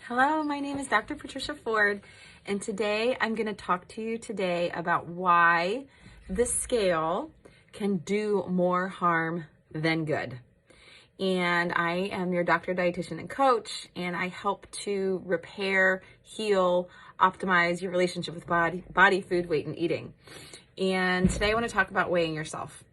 Hello, my name is Dr. Patricia Ford, and today I'm going to talk to you today about why the scale can do more harm than good. And I am your doctor, dietitian, and coach, and I help to repair, heal, optimize your relationship with body, food, weight, and eating. And today I want to talk about weighing yourself.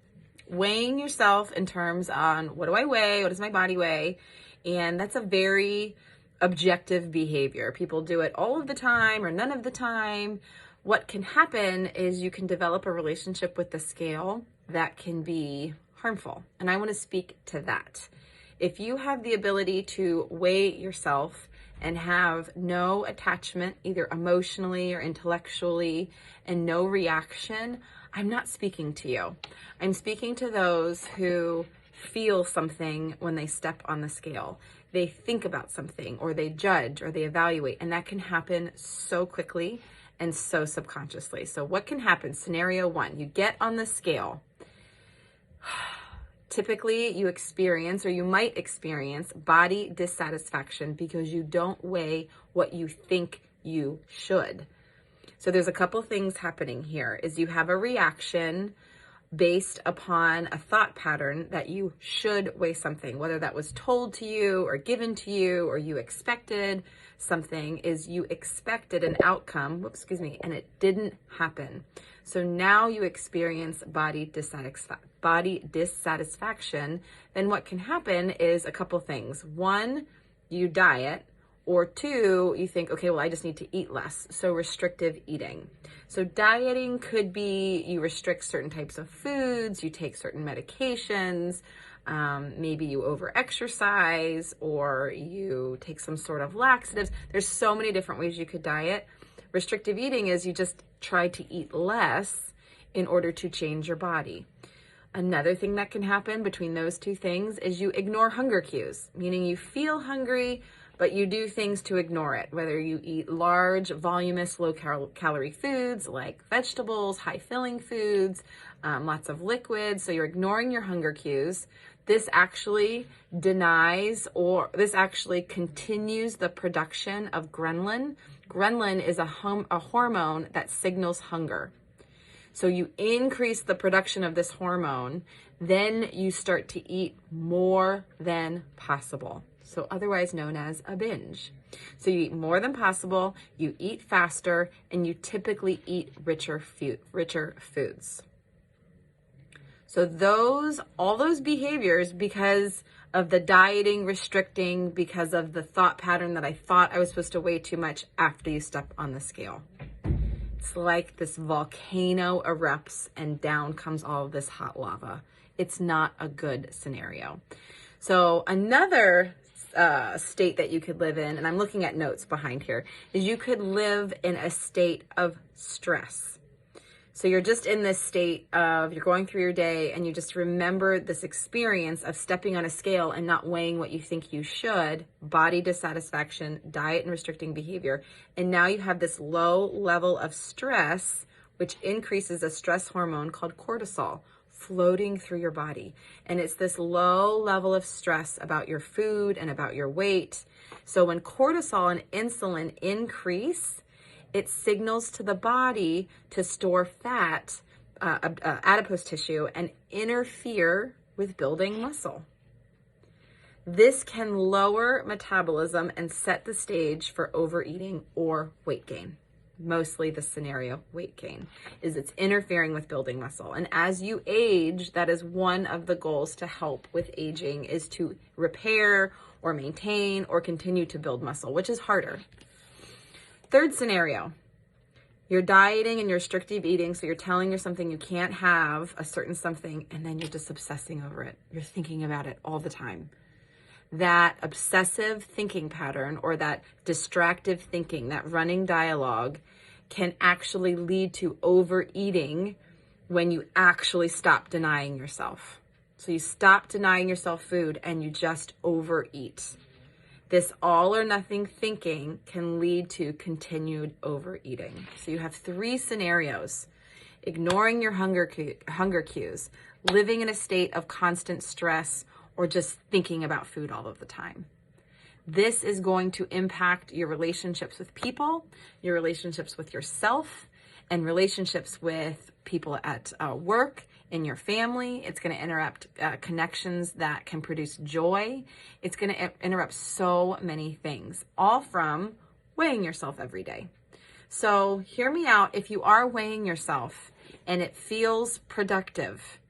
Weighing yourself in terms on what do I weigh, what does my body weigh, and that's a very objective behavior. People do it all of the time or none of the time. What can happen is you can develop a relationship with the scale that can be harmful. And I want to speak to that. If you have the ability to weigh yourself and have no attachment, either emotionally or intellectually, and no reaction, I'm not speaking to you. I'm speaking to those who feel something when they step on the scale. They think about something, or they judge, or they evaluate, and that can happen so quickly and so subconsciously. So what can happen? Scenario one, you get on the scale. Typically you experience, or you might experience, body dissatisfaction because you don't weigh what you think you should. So there's a couple things happening here. Is you have a reaction based upon a thought pattern that you should weigh something, whether that was told to you or given to you or you expected something. Is you expected an outcome, and it didn't happen. So now you experience body dissatisfaction. Then what can happen is a couple things. One, you diet. Or two, you think, okay, well, I just need to eat less. So restrictive eating. So dieting could be you restrict certain types of foods, you take certain medications, maybe you over-exercise, or you take some sort of laxatives. There's so many different ways you could diet. Restrictive eating is you just try to eat less in order to change your body. Another thing that can happen between those two things is you ignore hunger cues, meaning you feel hungry, but you do things to ignore it, whether you eat large, voluminous, low-calorie foods like vegetables, high-filling foods, lots of liquids. So you're ignoring your hunger cues. This actually continues the production of ghrelin. Ghrelin is a hormone that signals hunger. So you increase the production of this hormone, then you start to eat more than possible. So otherwise known as a binge. So you eat more than possible, you eat faster, and you typically eat richer foods. So all those behaviors, because of the dieting, restricting, because of the thought pattern that I thought I was supposed to weigh too much after you step on the scale. It's like this volcano erupts and down comes all of this hot lava. It's not a good scenario. So another state that you could live in, and I'm looking at notes behind here, is you could live in a state of stress. So you're just in this state of, you're going through your day and you just remember this experience of stepping on a scale and not weighing what you think you should, body dissatisfaction, diet and restricting behavior. And now you have this low level of stress, which increases a stress hormone called cortisol floating through your body. And it's this low level of stress about your food and about your weight. So when cortisol and insulin increase, it signals to the body to store fat, adipose tissue, and interfere with building muscle. This can lower metabolism and set the stage for overeating or weight gain. Mostly the scenario, weight gain, is it's interfering with building muscle. And as you age, that is one of the goals to help with aging, is to repair or maintain or continue to build muscle, which is harder. Third scenario, you're dieting and you're restrictive eating, so you're telling yourself something you can't have, a certain something, and then you're just obsessing over it. You're thinking about it all the time. That obsessive thinking pattern, or that distractive thinking, that running dialogue, can actually lead to overeating when you actually stop denying yourself. So you stop denying yourself food and you just overeat. This all or nothing thinking can lead to continued overeating. So you have three scenarios: ignoring your hunger cues, living in a state of constant stress, or just thinking about food all of the time. This is going to impact your relationships with people, your relationships with yourself, and relationships with people at work, in your family. It's going to interrupt connections that can produce joy. It's going to interrupt so many things, all from weighing yourself every day. So hear me out. If you are weighing yourself and it feels productive,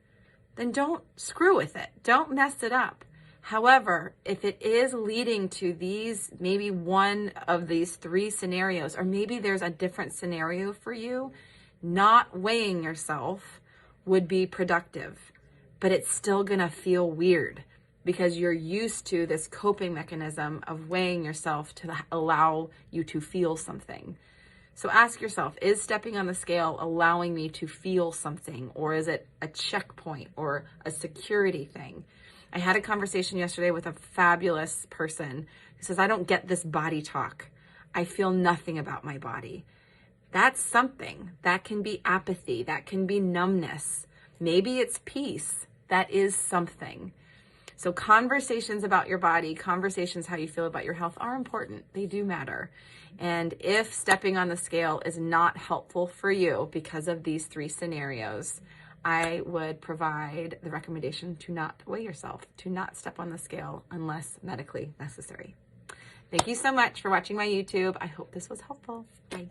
then don't screw with it. Don't mess it up. However, if it is leading to these, maybe one of these 3 scenarios, or maybe there's a different scenario for you, not weighing yourself would be productive, but it's still gonna feel weird because you're used to this coping mechanism of weighing yourself to allow you to feel something. So ask yourself, is stepping on the scale allowing me to feel something, or is it a checkpoint or a security thing? I had a conversation yesterday with a fabulous person who says, I don't get this body talk. I feel nothing about my body. That's something. That can be apathy. That can be numbness. Maybe it's peace. That is something. So conversations about your body, conversations how you feel about your health are important. They do matter. And if stepping on the scale is not helpful for you because of these 3 scenarios, I would provide the recommendation to not weigh yourself, to not step on the scale unless medically necessary. Thank you so much for watching my YouTube. I hope this was helpful. Bye.